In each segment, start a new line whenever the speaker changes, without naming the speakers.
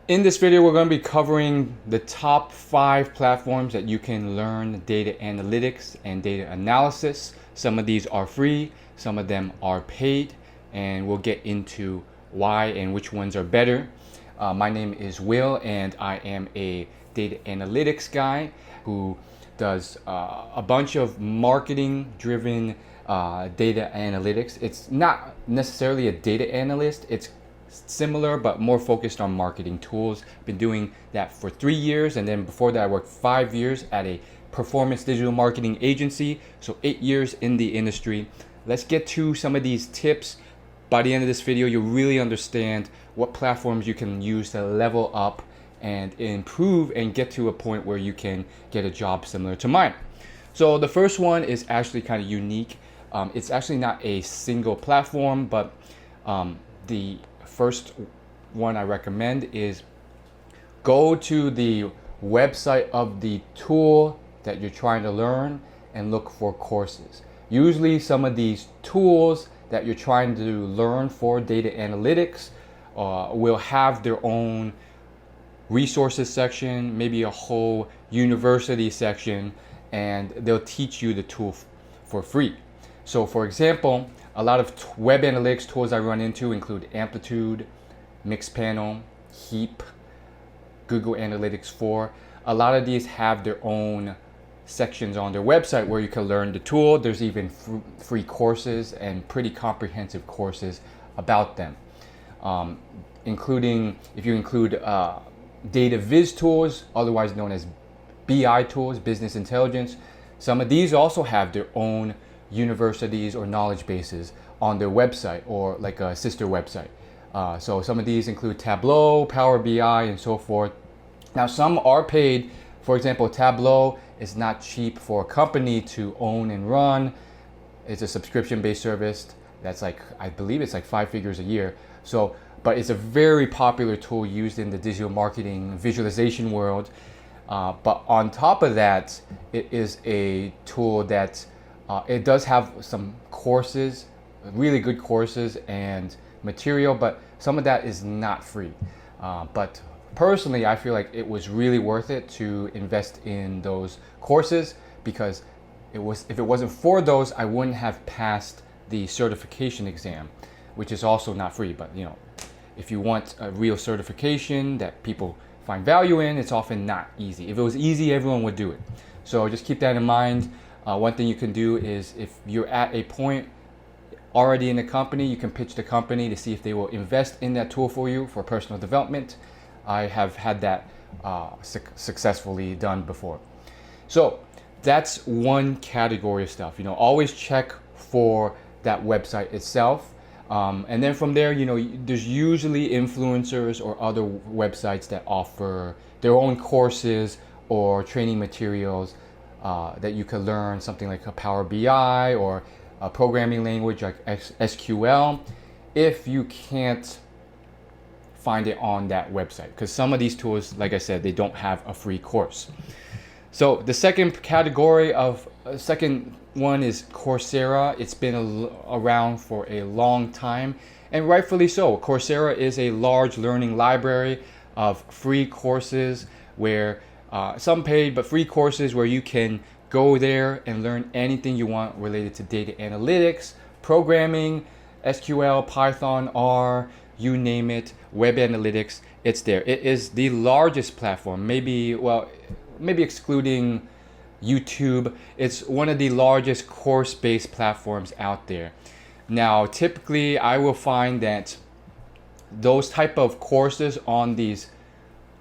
In this video, we're going to be covering the top 5 platforms that you can learn data analytics and data analysis. Some of these are free, some of them are paid, and we'll get into why and which ones are better. My name is Will, and I am a data analytics guy who does a bunch of marketing driven data analytics. It's not necessarily a data analyst, it's similar but more focused on marketing tools. Been doing that for 3 years, and then before that I worked 5 years at a performance digital marketing agency, so 8 years in the industry. Let's get to some of these tips. By the end of this video, you'll really understand what platforms you can use to level up and improve and get to a point where you can get a job similar to mine. So the first one is actually kind of unique. It's actually not a single platform, but the first one I recommend is go to the website of the tool that you're trying to learn and look for courses. Usually some of these tools that you're trying to learn for data analytics will have their own resources section, maybe a whole university section, and they'll teach you the tool for free. So for example, a lot of web analytics tools I run into include Amplitude, Mixpanel, Heap, Google Analytics 4. A lot of these have their own sections on their website where you can learn the tool. There's even free courses and pretty comprehensive courses about them, including, if you include data viz tools, otherwise known as BI tools, business intelligence. Some of these also have their own universities or knowledge bases on their website, or like a sister website. So some of these include Tableau, Power BI, and so forth. Now some are paid. For example, Tableau is not cheap for a company to own and run. It's a subscription-based service that's like, I believe it's like 5 figures a year. So, but it's a very popular tool used in the digital marketing visualization world. But on top of that, it is a tool that it does have some courses, really good courses and material, but some of that is not free. But personally, I feel like it was really worth it to invest in those courses, because if it wasn't for those, I wouldn't have passed the certification exam, which is also not free. But you know, if you want a real certification that people find value in, it's often not easy. If it was easy, everyone would do it. So just keep that in mind. One thing you can do is, if you're at a point already in the company, you can pitch the company to see if they will invest in that tool for you for personal development. I have had that successfully done before. So that's one category of stuff. You know, always check for that website itself. And then from there, you know, there's usually influencers or other websites that offer their own courses or training materials that you can learn, something like a Power BI or a programming language like SQL, if you can't find it on that website, because some of these tools, like I said, they don't have a free course. So the second one is Coursera. It's been around for a long time, and rightfully so. Coursera is a large learning library of free courses, where some paid, but free courses where you can go there and learn anything you want related to data analytics, programming, SQL, Python, R, you name it, web analytics. It's there. It is the largest platform, maybe excluding YouTube. It's one of the largest course-based platforms out there. Now, typically, I will find that those type of courses on these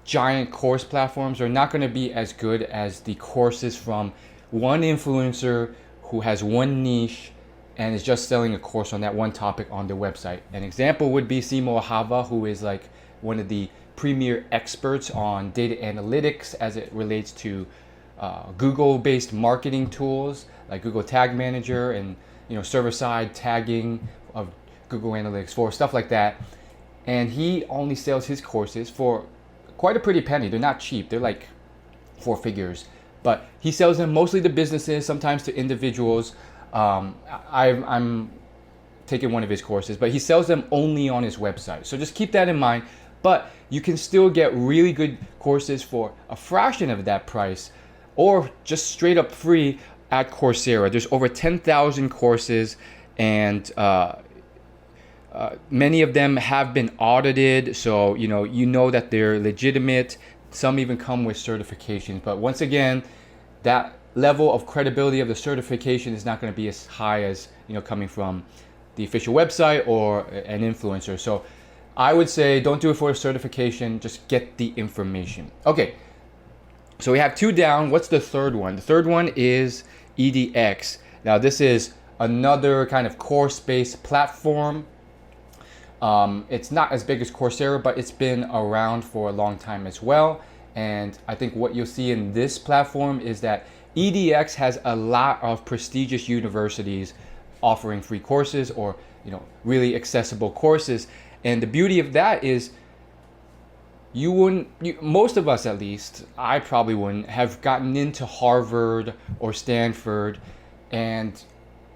giant course platforms are not going to be as good as the courses from one influencer who has one niche and is just selling a course on that one topic on their website. An example would be Simo Ahava, who is like one of the premier experts on data analytics as it relates to Google-based marketing tools like Google Tag Manager and, you know, server-side tagging of Google Analytics 4, stuff like that. And he only sells his courses for quite a pretty penny. They're not cheap. They're like 4 figures. But he sells them mostly to businesses, sometimes to individuals. I'm taking one of his courses, but he sells them only on his website. So just keep that in mind. But you can still get really good courses for a fraction of that price, or just straight up free at Coursera. There's over 10,000 courses, and many of them have been audited, so you know that they're legitimate. Some even come with certifications, but once again, that level of credibility of the certification is not going to be as high as coming from the official website or an influencer. So I would say don't do it for a certification, just get the information. Okay, so we have 2 down. What's the third one? The third one is EDX. Now this is another kind of course-based platform. It's not as big as Coursera, but it's been around for a long time as well. And I think what you'll see in this platform is that EDX has a lot of prestigious universities offering free courses, or really accessible courses. And the beauty of that is most of us, at least, I probably wouldn't have gotten into Harvard or Stanford and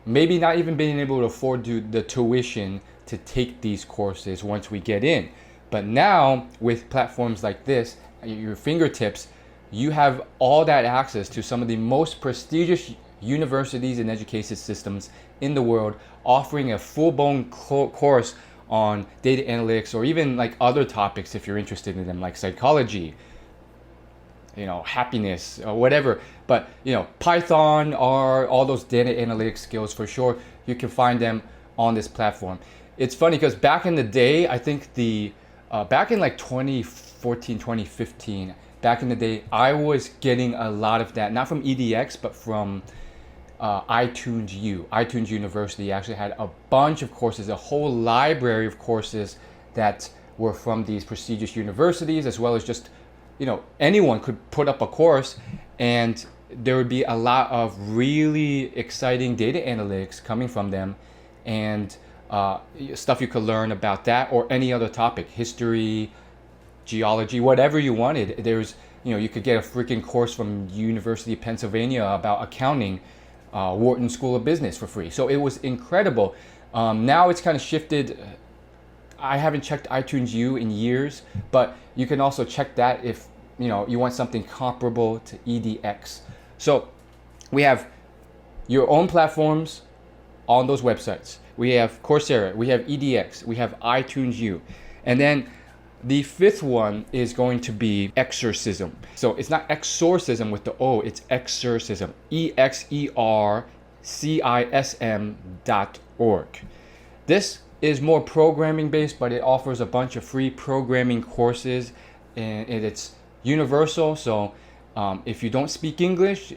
maybe not even being able to afford the tuition to take these courses once we get in. But now with platforms like this at your fingertips, you have all that access to some of the most prestigious universities and education systems in the world, offering a full-blown course on data analytics, or even like other topics if you're interested in them, like psychology, happiness, or whatever. But Python, or all those data analytics skills, for sure you can find them on this platform. It's funny because back in the day, I think back in like 2014, 2015, back in the day, I was getting a lot of that, not from EDX, but from iTunes U. iTunes University actually had a bunch of courses, a whole library of courses that were from these prestigious universities, as well as just, anyone could put up a course, and there would be a lot of really exciting data analytics coming from them, and stuff you could learn about that or any other topic, history, geology, whatever you wanted. There's, you could get a freaking course from University of Pennsylvania about accounting, Wharton School of Business for free. So it was incredible. Now it's kind of shifted. I haven't checked iTunes U in years, but you can also check that if you want something comparable to EDX. So we have your own platforms on those websites. We have Coursera, we have EDX, we have iTunes U, and then the fifth one is going to be Exercism. So it's not exorcism with the O, it's Exercism. EXERCISM.org. This is more programming based, but it offers a bunch of free programming courses, and it's universal. So if you don't speak English,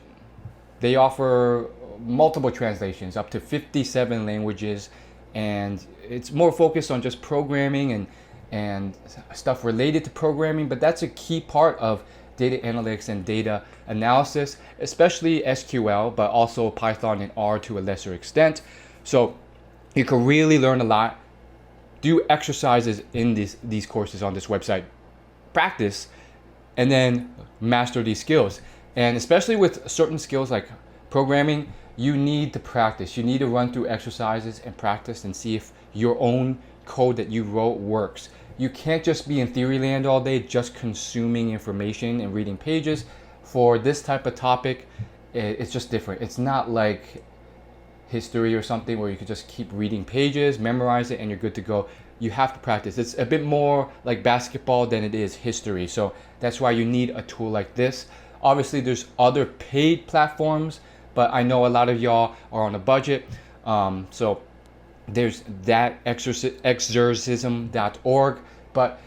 they offer multiple translations, up to 57 languages, and it's more focused on just programming and stuff related to programming, but that's a key part of data analytics and data analysis, especially SQL, but also Python and R to a lesser extent. So you can really learn a lot, do exercises in these courses on this website, practice, and then master these skills. And especially with certain skills like programming, you need to practice. You need to run through exercises and practice and see if your own code that you wrote works. You can't just be in theory land all day, just consuming information and reading pages. For this type of topic, it's just different. It's not like history or something where you could just keep reading pages, memorize it, and you're good to go. You have to practice. It's a bit more like basketball than it is history. So that's why you need a tool like this. Obviously, there's other paid platforms, but I know a lot of y'all are on a budget. So there's that, exercism.org. But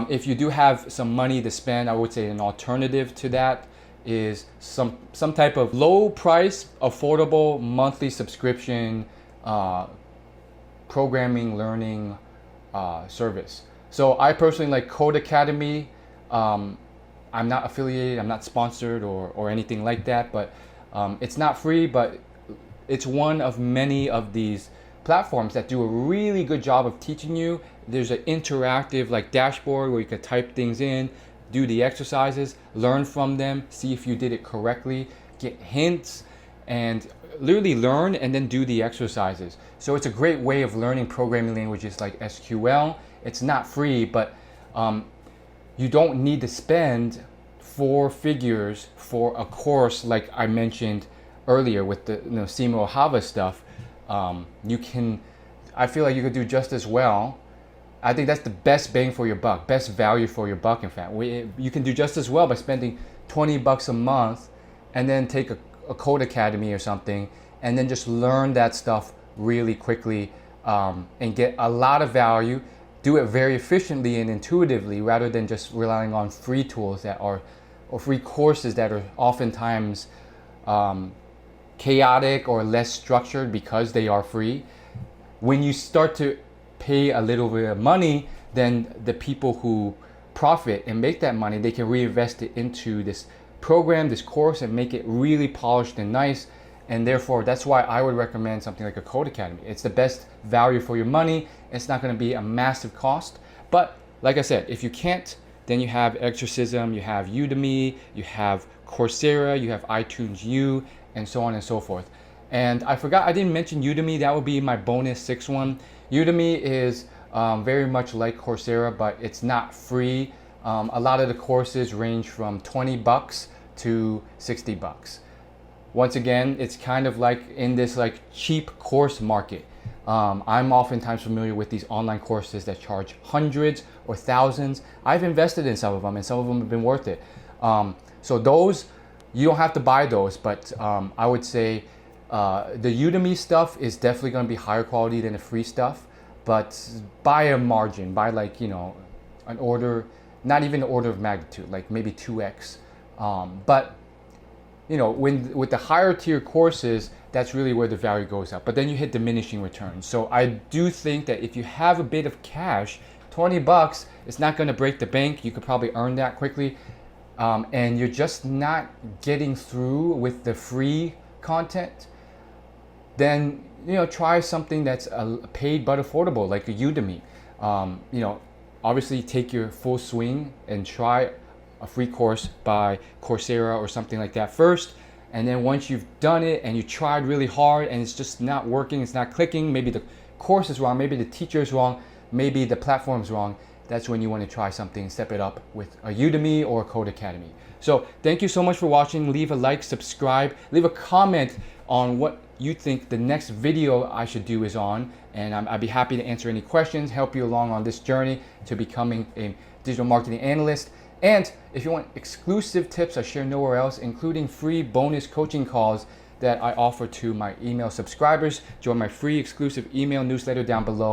if you do have some money to spend, I would say an alternative to that is some type of low price, affordable monthly subscription programming learning service. So I personally like Code Academy. I'm not affiliated, I'm not sponsored or anything like that, but it's not free, but it's one of many of these platforms that do a really good job of teaching you. There's an interactive like dashboard where you can type things in, do the exercises, learn from them, see if you did it correctly, get hints, and literally learn and then do the exercises. So it's a great way of learning programming languages like SQL. It's not free, but you don't need to spend 4 figures for a course like I mentioned earlier with the Simo Ohava stuff. You can, I feel like you could do just as well. I think that's the best bang for your buck, best value for your buck. In fact, you can do just as well by spending $20 a month and then take a Code Academy or something and then just learn that stuff really quickly, and get a lot of value, do it very efficiently and intuitively rather than just relying on free tools that are, or free courses that are oftentimes chaotic or less structured because they are free. When you start to pay a little bit of money, then the people who profit and make that money, they can reinvest it into this program, this course, and make it really polished and nice. And therefore, that's why I would recommend something like a Code Academy. It's the best value for your money. It's not going to be a massive cost. But like I said, if you can't, then you have Exorcism, you have Udemy, you have Coursera, you have iTunes U, and so on and so forth. And I forgot, I didn't mention Udemy. That would be my bonus 6th one. Udemy is very much like Coursera, but it's not free. A lot of the courses range from $20 to $60. Once again, it's kind of like in this like cheap course market. I'm oftentimes familiar with these online courses that charge hundreds or thousands. I've invested in some of them and some of them have been worth it. So those, you don't have to buy those, but I would say the Udemy stuff is definitely going to be higher quality than the free stuff, but by a margin, by like, an order, not even an order of magnitude, like maybe 2x. But with the higher tier courses, that's really where the value goes up. But then you hit diminishing returns. So I do think that if you have a bit of cash, $20, it's not going to break the bank. You could probably earn that quickly. And you're just not getting through with the free content, then try something that's paid but affordable, like a Udemy. Obviously take your full swing and try a free course by Coursera or something like that first, and then once you've done it and you tried really hard and it's just not working, it's not clicking, maybe the course is wrong, maybe the teacher is wrong, maybe the platform is wrong, that's when you want to try something and step it up with a Udemy or a Code Academy. So thank you so much for watching. Leave a like, subscribe, leave a comment on what you think the next video I should do is on, and I'd be happy to answer any questions, help you along on this journey to becoming a digital marketing analyst. And if you want exclusive tips I share nowhere else, including free bonus coaching calls that I offer to my email subscribers, join my free exclusive email newsletter down below.